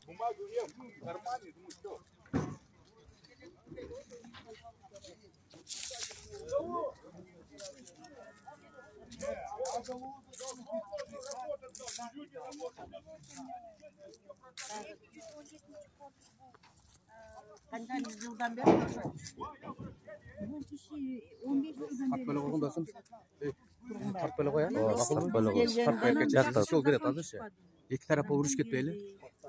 Бумагу нет, в кармане, думаю, что? Qancha yıldan beri ошо? Бул киши 15 жылдан бери. Тартпайлы болгондосун. Тартпайлы коя. Тартпайлы коя. Тартпайга жакта жол берет азырчы. Эки тарапы уруш кетпейли.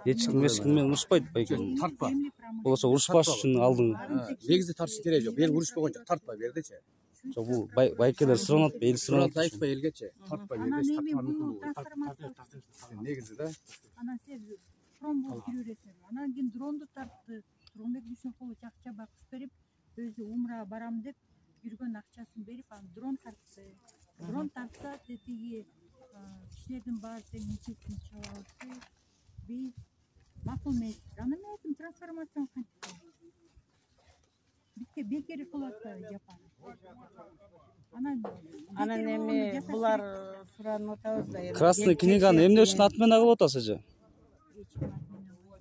Эч ким менен урушпайт байке. Тартпа. Болосо урушпаш үчүн алдың. Негизи тартыш керек жок. Эл урушпогон жок. Тартпа бердичи. Жок бул байкелер суранат, эл суранат. Айтпа элгечи. Тартпа бердичи. Негизи да. Анан сиз промбол кирүүресиз. Анан кийин дронду тартты. Дронбек Дүйшөнкулов акча бакыс берип, өзү умра барам деп жүргөн акчасын берип, анан дрон тартты. Дрон тартса, тетиги кишилердин баары тең нечесин чабабызды. Биз макул эмес. Анан мен айттым, трансформацияны кантип кылам? Бизге бекер кылып атты Жапар. Анан эми булар суранып атабыз да эми. Красный книганы эмне үчүн атмена кылып атасыз же?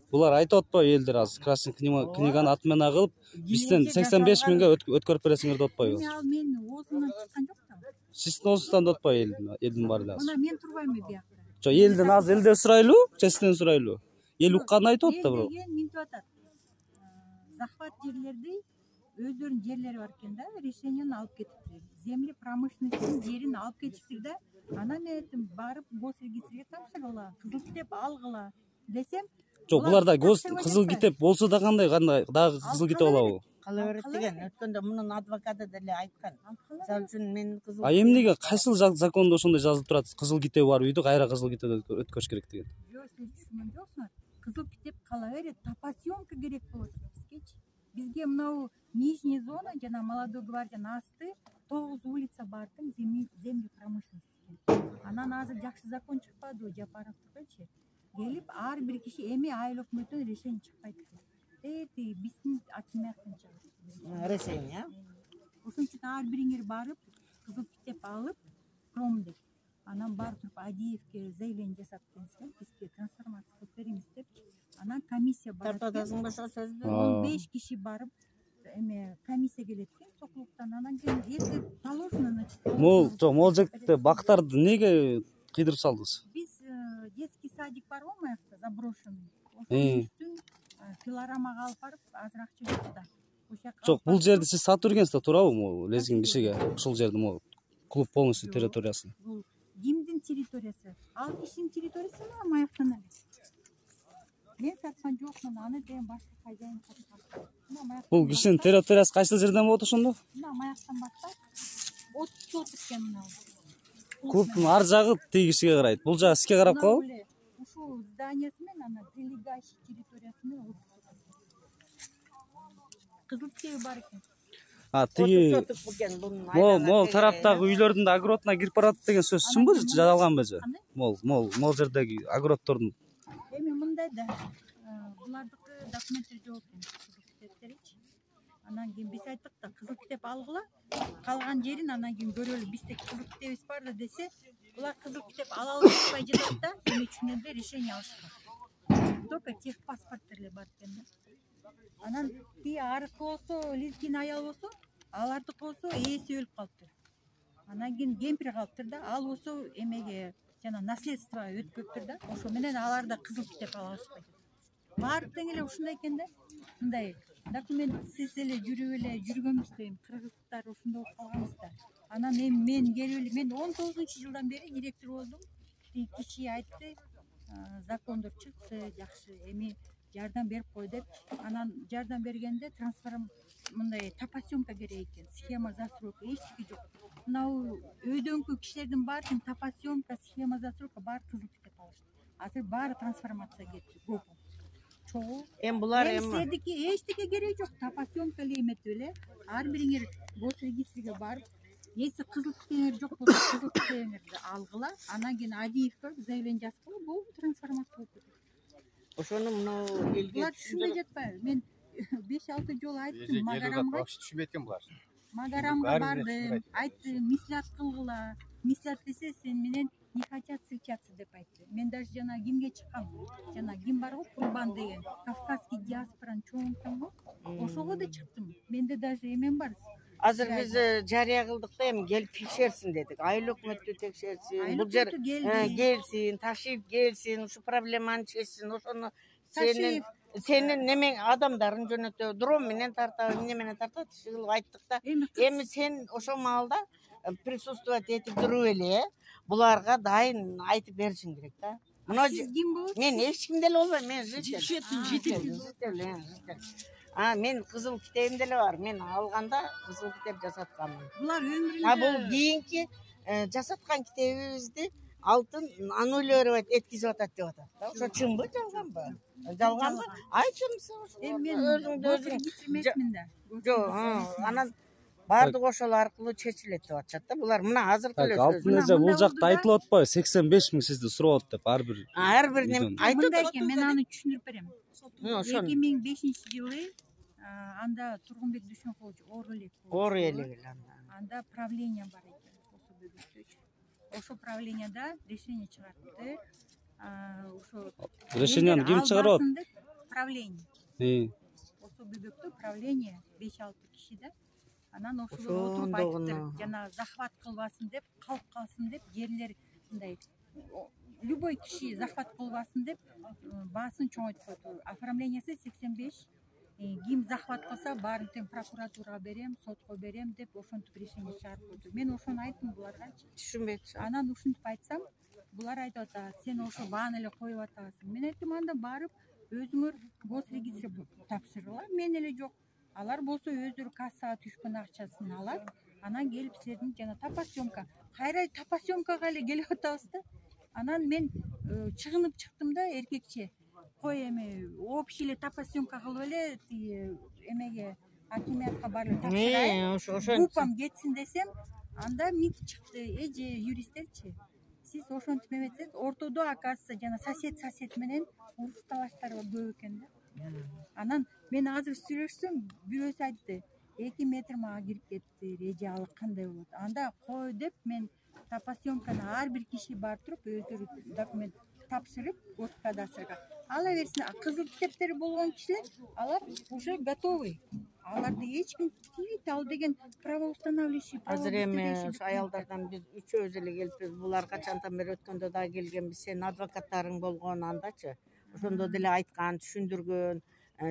Булар айтып атпайбы элдер азыр Красный книганы атмена кылып, бизден 85 миңге өткөрүп бересиңер деп атпайбы? Ал мен оозумдан чыккан жок да. Сиздин оозуңуздан деп атпайбы элдин баары азыр? Анан мен турбайм биякта. Жок, элден азыр элден сурайлы, честен сурайлы. Эл укканын айтып атты бирок. Деген минтип атат. Захват жерлерди өздөрүнүн жерлери бар экен да, решениени алып кетиптир. Земли промышленностьтун жерин алып кетиптир да. Анан мен айттым, барып госрегистрге тапшыргыла, кызыл китеп алгыла десем, жок, буларда кызыл китеп болсо да кандай дагы кызыл китеп алабы? Кала берет деген. Өткөндө мунун адвокаты деле айткан. Мисалы үчүн мен кызыл. А эмнеге кайсыл закондо ошондой жазылып турат? Кызыл китеби бар үйдү кайра кызыл китеп өткөрүш керек деген. Жок, сиз түшүнгөн жоксуңар. Кызыл китеп кала берет, топосъемка керек болот бизгечи. Бизге мынау нижняя зона жана Молодой гвардиянын асты 9 улица бар экен, земли промышленности. Анан азыр жакшы закон чыкпады Жапаровдукачы. Келип ар бир киши эми айыл өкмөттөн решение чыкпайт. Эти биздин акиматтын чыгышы. Решение. Ошон үчүн ар бириңер барып, кызыл китеп алып, промдеп. Анан барып туруп Адиевке заявление жасап келсем, бизге трансформация кылып бериңиз деп. Анан комиссия барат. Тартатасың башка сөздү. 15 киши барып, эме комиссия келет экен Сокулуктан. Анан кийин если положено, значит. Могул жекте бактарды неге кыйдырып салдыңыз? Биз детский садик бар го маякта, заброшенный. Ошонун үстүн пилорамага алып барып, азыр акча жок да. Жок, бул жерди сиз сатып жүргөнсүз да туурабы могу лезгин кишиге? Ушул жерди могу клуб полностью территориясын. Бул кимдин территориясы? Ал кишинин территориясы мына маяктан эле. Мен саткан жокмун, аны деген башка хозяин саткан. Бул кишинин территориясы кайсыл жерден болот ошондо? Мына маяктан баштап 30 соток экен мына. Клубдун ар жагы тиги кишиге карайт. Бул жагы сизге карап калабы? Ушул зданиясы менен ана прилегающий территориясы менен 30 соток. Кызыл китеби бар экен. Тиги мол тараптагы үйлөрдүн да огородуна кирип барат деген сөз чынбы, жалганбы же? Мол жердеги огороддордун. Эми мындай да, булардыкы документтер жок экен, кызыл китептеричи. Анан кийин биз айттык да, кызыл китеп алгыла, калган жерин анан кийин көрөлү, бизде кызыл китебибиз бар да десе, булар кызыл китеп ала албай жатат да, эми үчүн эле решение алышкан. Только техпаспорттер эле бар экен да. Анан тиги аркы болсо, Лизгин аял болсо, алардыкы болсо ээси өлүп калыптыр. Анан кийин кемпир калыптыр да, ал болсо эмеге жана наследство өткөптүр да, ошо менен аларда кызыл китеп ала алышпайт. Баары тең эле ушундай экен да. Мындай документсиз эле жүрүп эле жүргөнбүз дейм, кыргыздар ушундай болуп калганбыз да. Анан эми мен келип эле, мен 19-жылдан бери директор болдум. Тиги киши айтты, закондор чыкты, жакшы, эми жардам берип кой деп. Анан жардам бергенде мындай топосъемка керек экен, схема застройка эчтеке жок. Мынау өйдөнкү кишилердин баарын топосъемка, схема застройка баары кызыл китеп алышты. Азыр баары трансформация кетти, көп. Чогуу. Эми булар сиздики эчтеке керек жок, топосъемка эле эметип эле ар бириңер госрегистрге барып, если кызыл китебиңер жок болсо, кызыл китебиңерди алгыла, анан кийин Адиевке заявление жазгыла, бул трансформация болуп кетет. Ошону мынау элге булар түшүнбөй жатпайбы? Мен 5-6 жолу айттым Магарамга. Түшүнбөй экен булар. Магарамга бардым, айттым, мислят кылгыла. Мислят десе сен менен не хотят встречаться деп айтты. Мен даже жана кимге чыккам, жана ким бар го, Курбан деген кавказский диаспоранын чоңунтан го, ошого да чыктым. Менде даже эмем бар. Азыр биз жарыя кылдык да эми келип текшерсин дедик. Айыл өкмөттү текшерсин, бул жер келсин, ташип келсин, ушу проблеманы чечсин, ошону сенин немең адамдарын жөнөтө, дрон менен тартабы, эмне менен тартат, иши кылып айттык да. Эми сен ошол маалда присутствовать этип туруп эле, буларга дайын айтып беришиң керек да. Сиз ким болосуз? Мен эч ким деле болбойм, мен житель. Мен кызыл китебим деле бар. Мен алганда кызыл китеп жасатканмын. Булар өмүрүндө Бул кийинки жасаткан китебибизди алтын аннулировать эткизип атат деп атат. Ошо чынбы, жалганбы? Жалганбы? Айтчымсың ошо. мен өзүм эмесмин да. Жок, анан баардык ошол аркылуу чечилет деп атышат да. Булар мына азыркы эле сөз. Алтын эже бул жакта айтылып атпайбы 85 000 сизди сурап атып ар бир. Ар бир неме айтып Мындай экен, мен аны түшүндүрүп берем. ошону 2005-жылы анда Тургунбек Дүйшөнкулович оор элек анда. Анда правление бар экен, ошо бөлүктө. Ошо правленияда решение чыгартты. Ошо Решениени ким чыгарып атты? Правление. Ошо бөлүктө правление 5-6 киши да. Анан ошолор отуруп айтыптыр, жана захват кылбасын деп, калып калсын деп, жерлер мындай любой киши захват кылбасын деп баасын чоңойтуп койду. Оформлениясы 85. Ким захват кылса, баарын тең прокуратурага берем, сотко берем деп ошентип решение чыгарып койду. Мен ошону айттым буларга. Түшүнбөй атышат. Анан ушинтип айтсам, булар айтып атат, сен ошо бааны эле коюп атасың. Мен айттым, анда барып өзүңөр госрегистрге тапшыргыла, мен эле жок. Алар болсо өздөрү кассага түшкөн акчасын алат. Анан келип силердин жана тапасъемка. Кайра тапасъемкага эле келип атабыз да. Анан мен чыгынып чыктым да эркекче. Кой эми общий эле тапасъемка кылып эле эмеге акимиятка барып тапшырайын. Группам кетсин десем, анда мынтип чыкты. Эже юристтерчи. Сиз ошентип эметсиз, ортодо оказывается жана сосед менен уруш талаштар көп экен да. Анан мен азыр сүйлөшсөм, бирөөсү айтты, 2 метр мага кирип кетти, эже ал кандай болот? Анда кой деп мен тапасъемканы ар бир киши бар туруп, өздөрү документ тапшырып, госкадастрга ала берсин. Кызыл китептери болгон кишилер, алар уже готовый. Аларды эч ким тийбейт, ал деген правоустанавливающий. Азыр эми аялдардан биз үчөөбүз эле келиппиз. Булар качантан бери өткөндө да келгенбиз. Сенин адвокаттарың болгон андачы. Ошондо деле айткан, түшүндүргөн,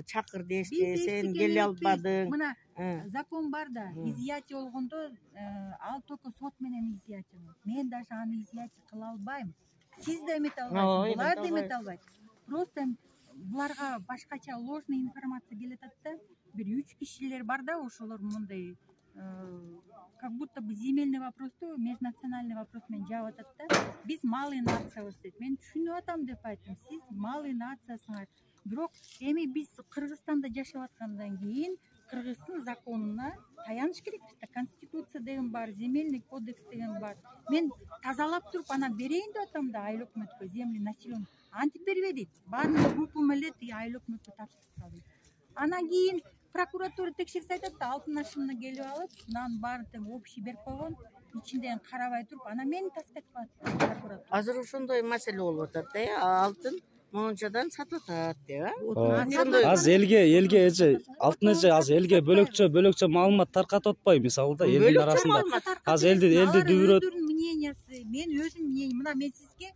чакыр дешти, сен келе албадың. Мына закон бар да, изъятие болгондо ал только сот менен изъятие болот. Мен даже аны изъятие кыла албайм. Сиз да эмете албайсыз, булар да эмете албайт. Просто буларга башкача ложный информация келет да. Бир 3 кишилер бар да, ошолор мындай как будто бы земельный вопросту межнациональный вопрос менен жаап атат да. Биз малый нациябыз дейт. Мен түшүнүп атам деп айттым. Сиз малый нациясыңар. Бирок эми биз Кыргызстанда жашап аткандан кийин Кыргыздын законуна таяныш керекпиз да. Конституция деген бар, земельный кодекс деген бар. Мен тазалап туруп анан берейин деп атам да айыл өкмөткө земли населен. Антип бербей дейт. Баарын группам эле айыл өкмөткө тапшырып салды. Анан кийин прокуратура текшерсе айтат да, алтын ашымына келип алып, нан баарын тең общий берип койгон, ичинден карабай туруп, анан мени таскать кылат прокуратура. Азыр ошондой маселе болуп атат да, алтын мончадан сатып атат деп, Азыр элге эже алтын эже азыр элге бөлөкчө маалымат таркатып атпайбы, мисалы да, элдин арасында. Азыр элди дүбүрөт. Мнениясы, мен өзүм мнение, мына мен сизге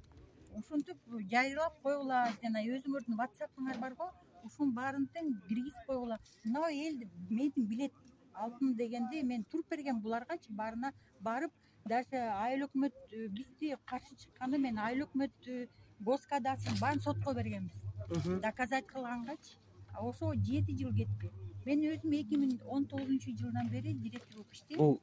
ошентип жайлап койгула, жана өзүңөрдүн WhatsApp-ыңар бар го, ушунун баарын тең киргизип койгула. Мына эл мени билет. Алтын дегенде мен туруп берген буларгачы баарына барып, даже айыл өкмөт бизди каршы чыкканда мен айыл өкмөт госкадасын баарын сотко бергенбиз. Доказать кылгангачы. Ошо 7 жыл кетти. Мен өзүм 2019-жылдан бери директор болуп иштейм.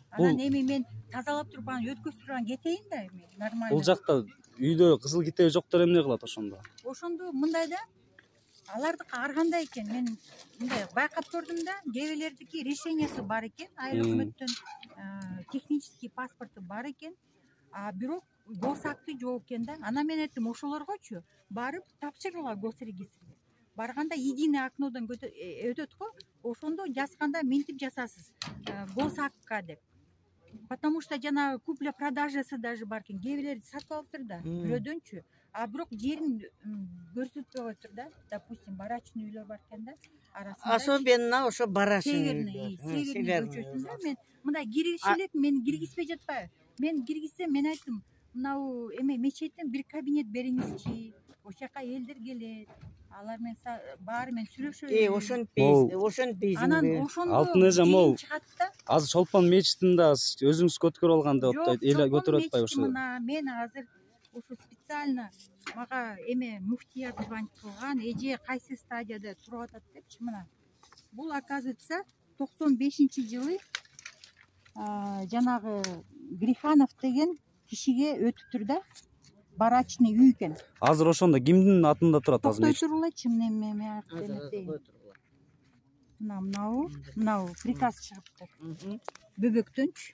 Анан эми мен тазалап туруп аны өткөзүп турган кетейин да эми нормально. Бул жакта үйдө кызыл китеби жоктор эмне кылат ошондо? Ошондо мындай да, алардыкы ар кандай экен, мен мындай байкап көрдүм да, кээбелердики решениясы бар экен, айыл өкмөттөн технический паспорту бар экен, бирок госакты жок экен да. Анан мен айттым, ошолоргочу барып тапшыргыла госрегистрге. Барганда единый окнодон өтөт го, ошондо жазганда мынтип жазасыз, госакка деп. Потому что жанагы купля продажасы даже бар экен. Кээ бирлери сатып алыптыр да, бирөөдөнчү. А бирок жерин көрсөтпөй коюптур да. Допустим, барачный үйлөр бар экен да. Арасында Особенно ошо барашын. Северный көчөсүндө мен мындай киргиз элек мени киргизбей жатпайбы? Мен киргизсем мен айттым, мынау эме мечеттен бир кабинет бериңизчи. Ошол жака элдер келет. Алар менен баары менен сүйлөшөбүз. Ошентпейсиң. Анан ошондо Алтын эжем ол чыгат да. азыр Чолпон мечитинде өзүңүз көткөрүп алган деп атпайт, эл көтөрүп атпайбы ошо. Мен азыр ошо специально мага эме муфтият звонить кылган, эже кайсы стадияда туруп атат депчи, мына. Бул оказывается 95-жылы жанагы Гриханов деген кишиге өтүптүр да. Барачный үй экен. Азыр ошондо кимдин атында турат азыр Токтой мечит? тургулачы мен мынау приказ чыгыптыр. Бөбөктөнчү.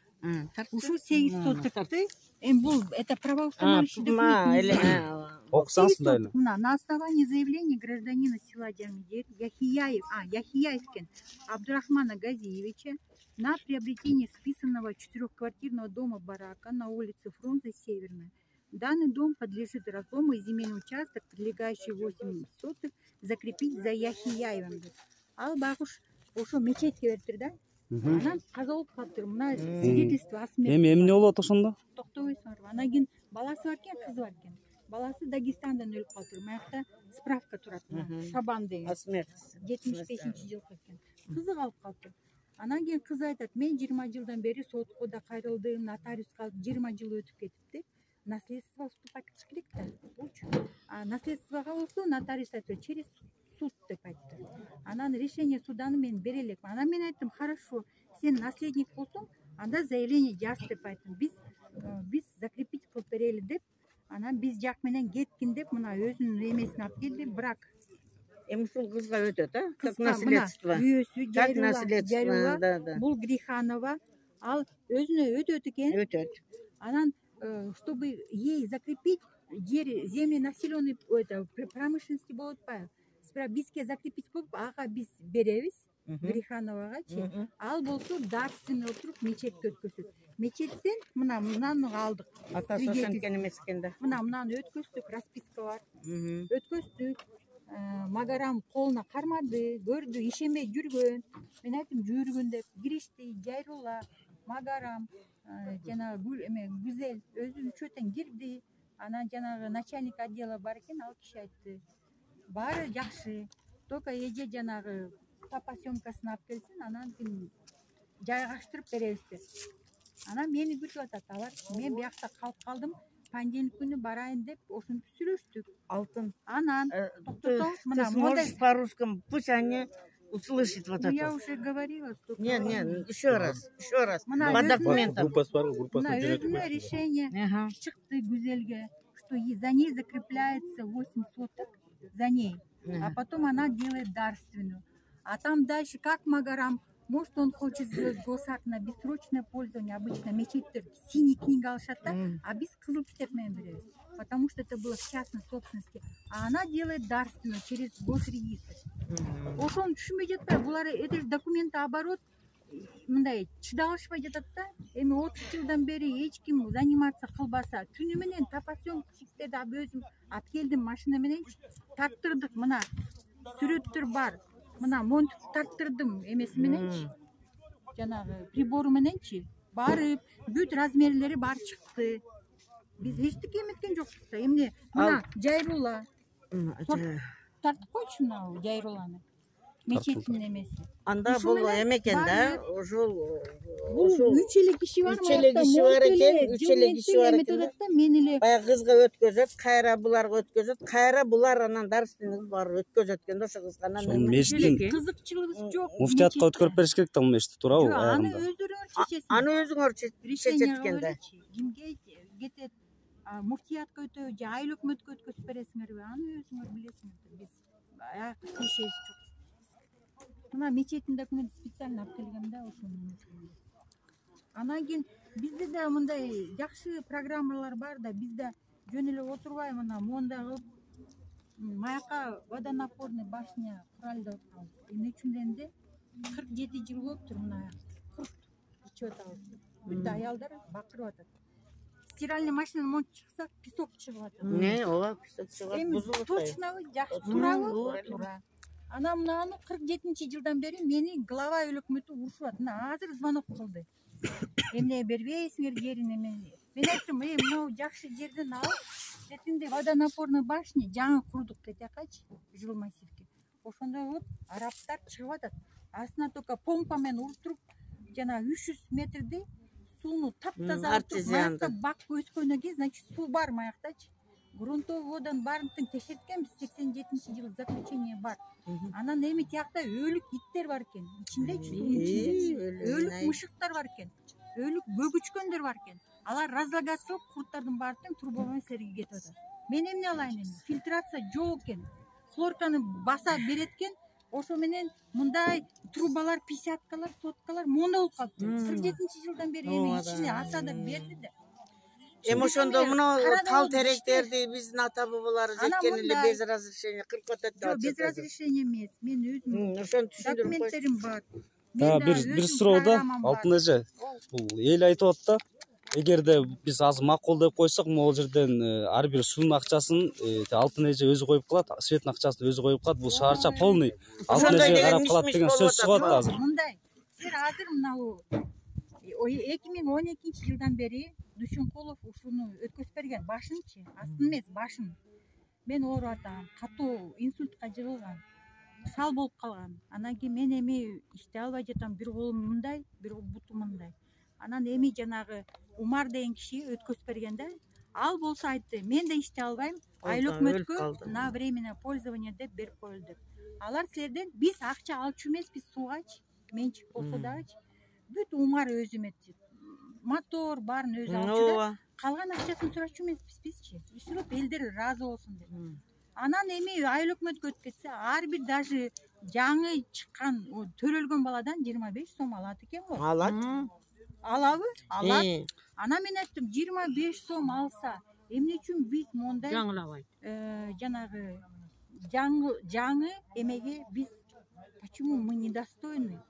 Ушу 8 сотокты. Эми бул это правоустанавливающий документ. Окусаңыз да эле. На основании заявления гражданина села Джамидер Яхияев экен Абдурахмана Газиевича на приобретение списанного 4-квартирного дома барака на улице Фрунзе Северная. Данный дом подлежит разлому и земельный участок, прилегающий 8 соток, закрепить за Яхияевым. Ал багыш ошо мечетке бериптир да. Анан каза болуп калыптыр. Мына свидетельство о смерти. Эми эмне болуп атат ошондо? Токтобойсуңарбы? Анан кийин баласы бар экен, кызы бар экен. Баласы Дагестандан өлүп калыптыр. Маякта справка турат. Шабан деген. 75-жылкы экен. Кызы калып калыптыр. Анан кийин кызы айтат, мен 20 жылдан бери сотко да кайрылдым, нотариуска 20 жыл өтүп кетипти. Наследство уступать керек да. Булчу. А наследствого болсо нотариус айтты, через суд деп айтты. Анан решение суданы мен бере элекмин. Анан мен айттым, хорошо, сен наследник болсоң, анда заявление жаз деп айттым. Биз закрепить кылып берели деп. Анан биз жак менен кеткин деп, мына өзүнүн эмесин алып келди, брак. Эми ушул кызга өтөт, как наследство. Үйөсү Как наследство, да. Бул Гриханова, ал өзүнө өтөт экен. Өтөт. Анан чтобы ей закрепить земли населенной промышленности болот атпайбы? Бизге закрепить кылып, ага биз беребиз. Грихановагачы. Ал болсо дарственный отуруп мечетке өткөзөт. Мечеттен мынаны алдык. Атасы ошенткен эмес экен да. Мынаны өткөздүк, расписка бар. Өткөздүк. Магарам колуна кармады, көрдү, ишенбей жүргөн. Мен айттым, жүргөн деп киришти, Жайрула, Магарам, жанагы Гүзел өзү үчөөтөн кирди. Анан жанагы начальник отдела бар экен, ал киши айтты. Баары жакшы. Только эже жанагы папа съемкасын алып келсин, анан жайгаштырып беребиз деп. Анан мени күтүп атат алар. Мен биякта калып калдым. Понедельник күнү барайын деп ошентип сүйлөштүк. Алтын. Анан токтосоңуз, мына можешь по-русски, пусть они услышат вот это. Я уже говорила. Нет, еще раз. По документам. Мына өзүнө решение чыкты Гүзелге, что за ней закрепляется 8 соток, за ней. А потом она делает дарственную. А там дальше, как Магарам, может, он хочет сделать госакт на бессрочное пользование, обычно мечеттер синий книга алышат, а без кызыл китеп менен беребиз. Потому что это было в частной собственности. А она делает дарственную через госрегистр. Ошону түшүнбөй жатпайбы? Булар это же документооборот, мындай чыдалышпай жатат да. Эми 30 жылдан бери эч ким заниматься кылбаса, түнү менен тапасёмкчиктерди өзүм алып келдим машина менен, тарттырдык, мына сүрөттөр бар. Мына монтип тарттырдым эмеси мененчи. Жанагы прибору мененчи. Барып, бүт размерлери бар чыкты. Биз эчтеке эметкен жокпуз да. Эмне мына Жайрула. Тартып койчу мына Жайруланы. Мечеттин эмеси. Анда бул экен да, ошол 3 эле киши бар. 3 эле киши бар экен. Мен эле баягы кызга өткөзөт, кайра буларга өткөзөт, кайра булар анан дарственный барып өткөзөт экен да ошо кызга. Анан мечиттин кызыкчылыгыбыз жок. Муфтиятка өткөрүп бериш керек да бул мечитти, туурабы? Аны өздөрүңөр чечесиңер. Аны өзүңөр чечет экен да. Кимге кетет? Муфтиятка өтө же айыл өкмөткө өткөзүп бересиңерби? Аны өзүңөр билесиңер. Биз аякты тиешебиз жок. Мына мечеттин документ специально алып келгем да ошону. Анан кийин бизде да мындай жакшы программалар бар да, бизде жөн эле отурбай мына монда кылып маяка водонапорный башня куралды отурабыз. Эмне үчүн дегенде 47 жыл болуптур мына ичип атабыз. бүт аялдар бакырып атат. Стиральный машинадан монт чыкса песок чыгып атат. Не, ооба, песок чыгат, Эми бузулуп атпайбы? точнобу, жакшы туурабы? Ооба, туура. Ана мынаны 47-жылдан бери мени глава өкмөтү урушуп атат. Мына азыр звонок кылды. Эмне бербейсиңер жерин эме. Мен айттым, мынау жакшы жерден алып, жетинде водонапорный башня жаңы курдук кетякачы, жыл массивке. Ошондо вот арабтар чыгып атат. Астына только помпа менен уруп, жана 300 метрди сууну таптаза алып, маякта бак өскөнөн кийин, значит, суу бар маяктачы. Грунтовый воданын баарын текшерткенбиз, 87-жылы заключение бар. Анан эми тиякта өлүк иттер бар экен. Ичиндечи суунун ичинде өлүк мышыктар бар экен. Өлүк бөгүчкөндөр бар экен. Алар разлагациялап, курттардын баары тең труба менен сериге кетип атат. Мен эмне алайын эми? Фильтрация жок экен. Хлорканы баса берет экен. Ошо менен мындай трубалар, 50-калар, 100-калар монда болуп калыптыр. 47-жылдан бери эми ичине асада берди да. Эми ошондо мына тал теректерди биздин ата бабалары жеткен эле без разрешения кырып атат деп атат. Без разрешения эмес. Мен өзүм ошону түшүндүрүп коюш. документтерим бар. бир суроо да, Алтын эже. Бул эл айтып атат да, эгерде биз азыр макулдап койсок, могул жерден ар бир суунун акчасын Алтын эже өзү коюп калат, светтин акчасын өзү коюп калат. Бул шаарча полный Алтын эже карап калат деген сөз чыгып атат азыр. Мындай, силер азыр мынау 2012-жылдан бери Дүйшөнкулов ушуну өткөзүп берген, башынчы, астын эмес, башын. Мен ооруп атам, катуу инсультка жыгылган, шал болуп калган. Анан кийин мен эми иштей албай жатам, бир колум мындай, бир бутум мындай. Анан эми жанагы Умар деген киши өткөзүп берген да. Ал болсо айтты, мен да иштей албайм, айыл өкмөткө на временное пользование деп берип коелу деп. Алар силерден биз акча алчу эмеспиз сугачы, менчик болсо дагычы. Бүт Умар өзү эметти. Мотор баарын өзү алчу да. Калган акчасын сурачу эмеспиз бизчи. Ишип элдер ыраазы болсун деп. Анан эми айыл өкмөткө өтүп кетсе, ар бир даже жаңы чыккан, төрөлгөн баладан 25 сом алат экен го. Алат. Алабы? Алат. Анан мен айттым, 25 сом алса, эмне үчүн биз мондай жаңылабайт. Жанагы жаңы эмеге биз почему мы недостойны?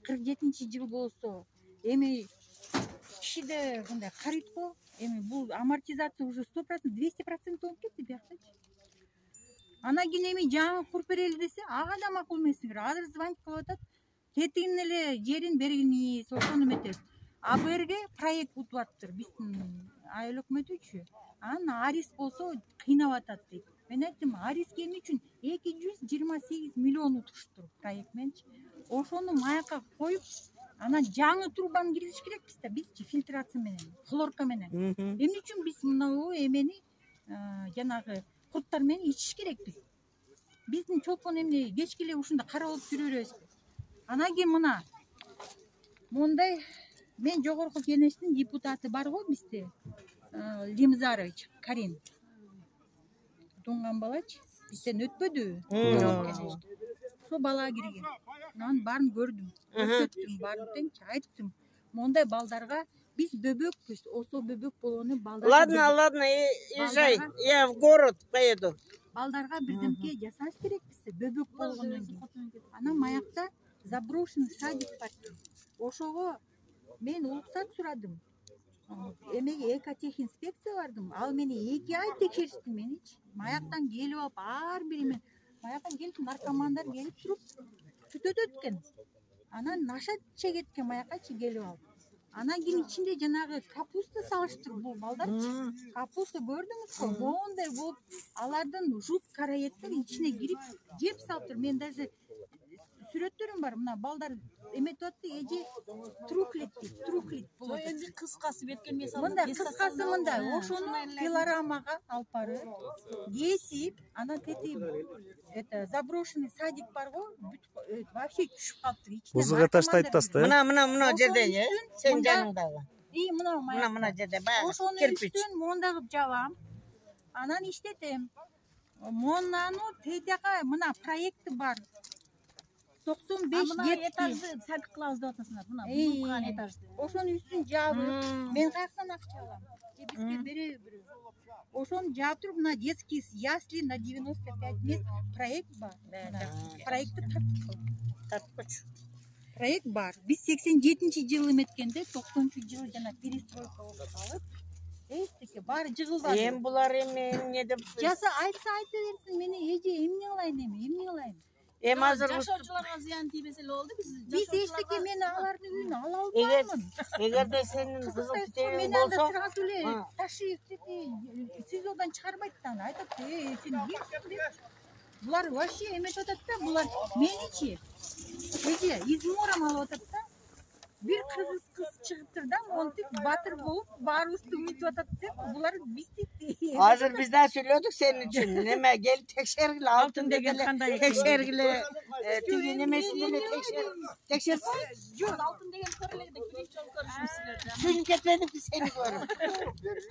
47-жыл болсо, эми кишиде мындай карыйт го, эми бул амортизация уже 100%, 200% болуп кетти биякчы. Анан кийин эми жаңы куруп берели десе, ага да макул эмесиңер. Азыр звонить кылып атат. Тетигин эле жерин бергенибиз, ошону эметебиз. АБРге проект утуп атыптыр биздин айыл өкмөтүчү. Анан Арис болсо кыйнап атат дейт. Мен айттым, Ариске эмне үчүн 228 миллион утуштур проект менчи. Ошону маякка коюп, анан жаңы трубаны киргизиш керекпиз да, бизчи фильтрация менен, хлорка менен. Эмне үчүн биз мынау эмени жанагы курттар менен ичиш керекпиз? Биздин чолпон эмне кечке эле ушунда кара болуп жүрө беребизби? Анан кийин мына мондай мен жогорку кеңештин депутаты бар го бизде, Лимзарович Карин. Тунган балачы, бизден өтпөдү. Ошо бала кирген. Анан баарын көрдүм, көрсөттүм, баарын теңчи айттым. Мондай балдарга биз бөбөкпүз, осо бөбөк болгону балдарга. Ладно, езжай, я в город поеду. Балдарга бирдемке жасаш керекпиз, бөбөк болгондон кийин. Анан маякта заброшенный садик бар. Ошого мен уруксат сурадым. Эмеге экотехинспекция бардым. Ал мени 2 ай текшеришти меничи. Маяктан келип алып, ар бири мен маякка келип наркомандар келип туруп түтөт экен. Анан наша чегет экен маяккачы келип алып. Анан кийин ичинде жанагы капуста салыштыр бул балдарчы. Капуста көрдүңүзбү? Моундай болуп, алардын жуп караеттер ичине кирип жеп салыптыр. Мен даже сүрөттөрүм бар. Мына балдар эметип атты, эже трухлит дейт, трухлит болот. Энди кыскасы беткен мисалы. Мындай кыскасы мындай, ошону пилорамага алып барып, кесип, анан тети заброшенный садик бар го, вообще түшүп калыптыр ичине. Узуга таштайт таста. Мына жерде, сен жаныңдагы. Мына жерде баягы ошону кирпич. үстүн монда кылып жабам. Анан иштетем. Моннаны тетяка мына проекти бар. 95 этажды садик кылабыз деп атасыңар. Мына бузулган этажды. Ошонун үстүн жабып, мен каяктан акча алам? Бизге береби бирөө. Ошону жаап туруп, мына детский ясли на 95 мест проект бар. Проектти тарткычу. проект бар. Биз 87-жылы эметкенде 90-жылы жана перестройка болуп калып, эстеке баары жыгылдады. Эми булар эмне деп Жаса айтса айта берсин, мени эже эмне кылайын эмне кылайын. эми азыр Жашоочуларга зыян тийбесе эле болду. Биз эстеке мен алардын үйүнө ала албаймын. эгерде сенин кызыл китебиң Мен болсо, анда сразу эле ташиев СИЗОдон чыгарбайт да. Айтат, сен кимсиң деп. Булар вообще эметип атат да, булар меничи. Эже измором алып атат да. Bir kırgız kız çıkıptır da montik batır bulup barıstı ümit atat деп булар бистикти. азыр биз да сүйлөдүк сенин үчүн. Неме келип текшергиле, алтын деген кандай текшергиле, тиги немесин эле текшерсин. Жок, алтын деген көрүлөгүдө биринчи жолу көрүшүбүз силерден. Сүзүп кетмедик биз сени көрүп.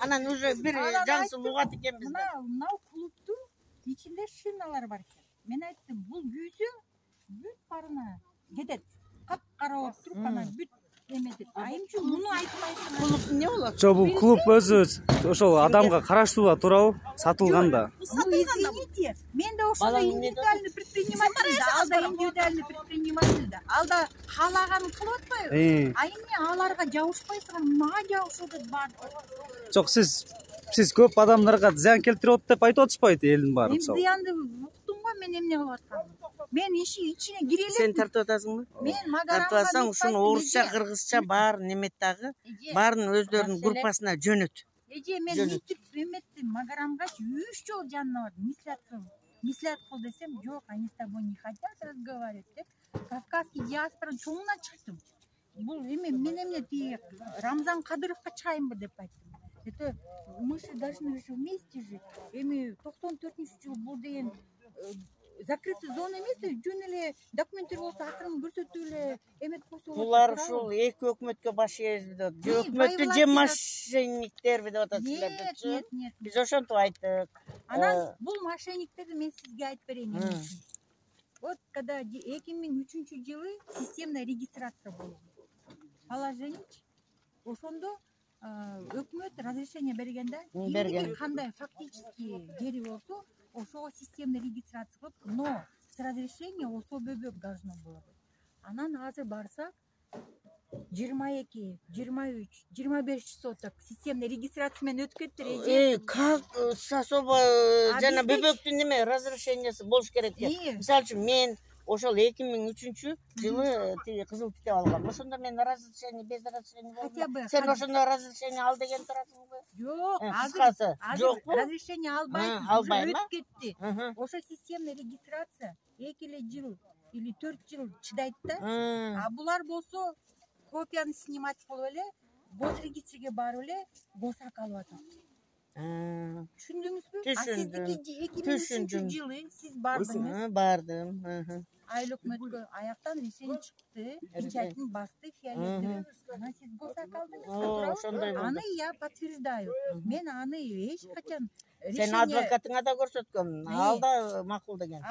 Анан уже бир жансыз угат экенбиз да. Мынау клубтун ичинде шиналар бар экен. Мен айттым, бул күйсө бүт барына кетет. Кап-кара болуп туруп анан бүт эметет. Айымчы муну айтпайсың. Клуб эмне болот? Жо бул клуб өзү ошол адамга караштууга туурабы? Сатылганда. Извините, мен да ошондой индивидуальный предприниматель да, ал да индивидуальный предприниматель да. Ал да каалаганын кылып атпайбы? А эмне аларга жабышпайсың, мага жабышып атат баары. Жок, сиз көп адамдарга зыян келтирип атат деп айтып атышпайбы элдин баары Мен мисалы? зыянды уктум го, мен эмне кылып атканымды. Мен ичине кире элем. Сен тартып атасыңбы? Мен магарамга Тартып атсаң, ушуну орусча, кыргызча баарын эмет дагы, баарын өздөрүнүн группасына жөнөт. Эже мен мынтип эметтим, магарамгачы 3 жолу жанына бардым, мислят кыл десем, жок, они с тобой не хотят разговаривать деп, Кавказский диаспора чоңуна чыктым. Бул эме мен эмне тиги Рамзан Кадыровго чыгайынбы деп айттым. Это мы же должны же вместе жить. Эми 94-жылы бул деген закрытый зона эмес, жөн эле документтер болсо акырын көрсөтүп эле эмет койсо болот. Булар ушул эки өкмөткө баш ийесиз деп, же өкмөттү же мошенниктерби деп атат силерди. Нет. Биз ошентип айттык. Анан бул мошенниктерди мен сизге айтып берейин. Вот когда 2003-жылы системная регистрация болду. Положение ошондо өкмөт разрешение бергенде кандай фактически жери болсо ошого системный регистрация кылып, но с разрешения ошо бөбөк должно было быть. Анан азыр барсак 22, 23, 25 соток системный регистрация менен өтүп кеттир эже. Как особо жана бөбөктүн неме разрешениясы болуш керек деп. Мисалы үчүн мен ошол 2003-жылы тиги кызыл китеп алгам. Ошондо мен разрешение без разрешения болду. Сен ошондо разрешение ал деген турасыңбы? Жок, азыр жокпу? Разрешение албайсыз, уже өтүп кетти. Ошо системный регистрация 2 жыл или 4 жыл чыдайт да. А булар болсо копияны снимать кылып эле, госрегистрге барып эле госак алып атат. Түшүндүңүзбү? Сиздики 2003-жылы сиз бардыңыз. Бардым. Айыл өкмөткө аяктан решение чыкты, печатин басты, фиолетовый. Анан сиз госак алдыңыз. Аны я подтверждаю. Мен аны эч качан Сен адвокатыңа да көрсөткөм. Ал да макул деген.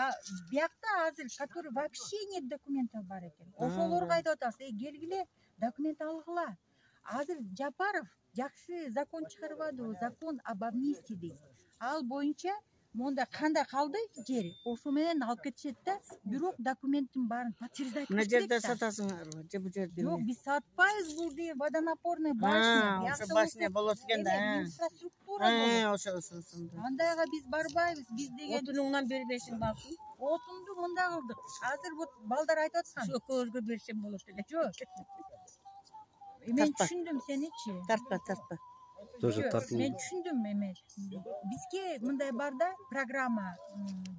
Биякта азыр который вообще нет документов бар экен. Ошолорго айтып атасыз, келгиле документ алгыла. Азыр Жапаров жакшы закон чыгарбады, закон об амнистии дейт. Ал боюнча монда кандай калды жери, ошо менен алып кетишет да, бирок документтин баарын подтверждать Мына жерде сатасыңарбы? Же бу жерде? Жок, биз сатпайбыз, бул де водонапорный башня. Ошо башня болот экен да. Инфраструктура болот. Ошо. Андайга биз барбайбыз. Биз деген Отунуңдан бербешин балкым. Отунду мында кылдык. Азыр вот балдар айтып аткан. Экөөбүзгө берсем болот эле. Жок. Мен түшүндүм сеничи. Тартпа. Тоже тартылды. Мен түшүндүм эме. Бизге мындай бар да программа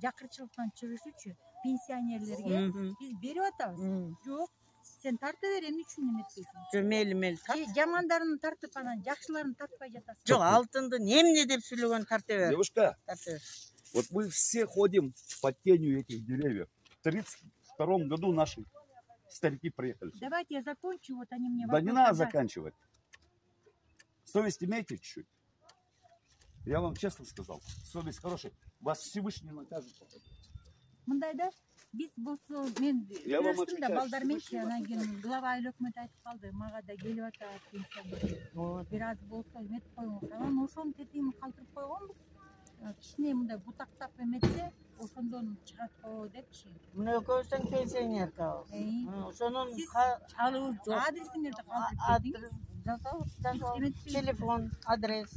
жакырчылыктан чыгыш үчүн пенсионерлерге биз берип атабыз. Жок, сен тарта бер, эмне үчүн эметпейсиң? Жо мейли тарт. Жамандарын тартып анан жакшыларын тартпай жатасың. Жок, алтынды эмне деп сүйлөгөн тарта бер. Девушка, вот мы все ходим под тенью этих деревьев. В 1932 году наши старики приехали. Давайте я закончу, вот они мне Да не надо заканчивать. Совесть имейте чуть-чуть. Я вам честно сказал, совесть хорошая. Вас Всевышний накажет. Мындай да, биз болсо мен сүйлөштүм да балдар менчи, анан кийин глава айыл өкмөт айтып калды, мага да келип атат пенсия. Бир аз болсо эметип койгон. Анан ошонун тетигин калтырып койгонбуз. кичине мындай бутактап эметсе ошондон чыгат го депчи. Мына экөөбүздүн пенсионеркабыз. Ошонун Сиз адресиңерди калтырып бердиңиз. жазабыз, телефон, адрес.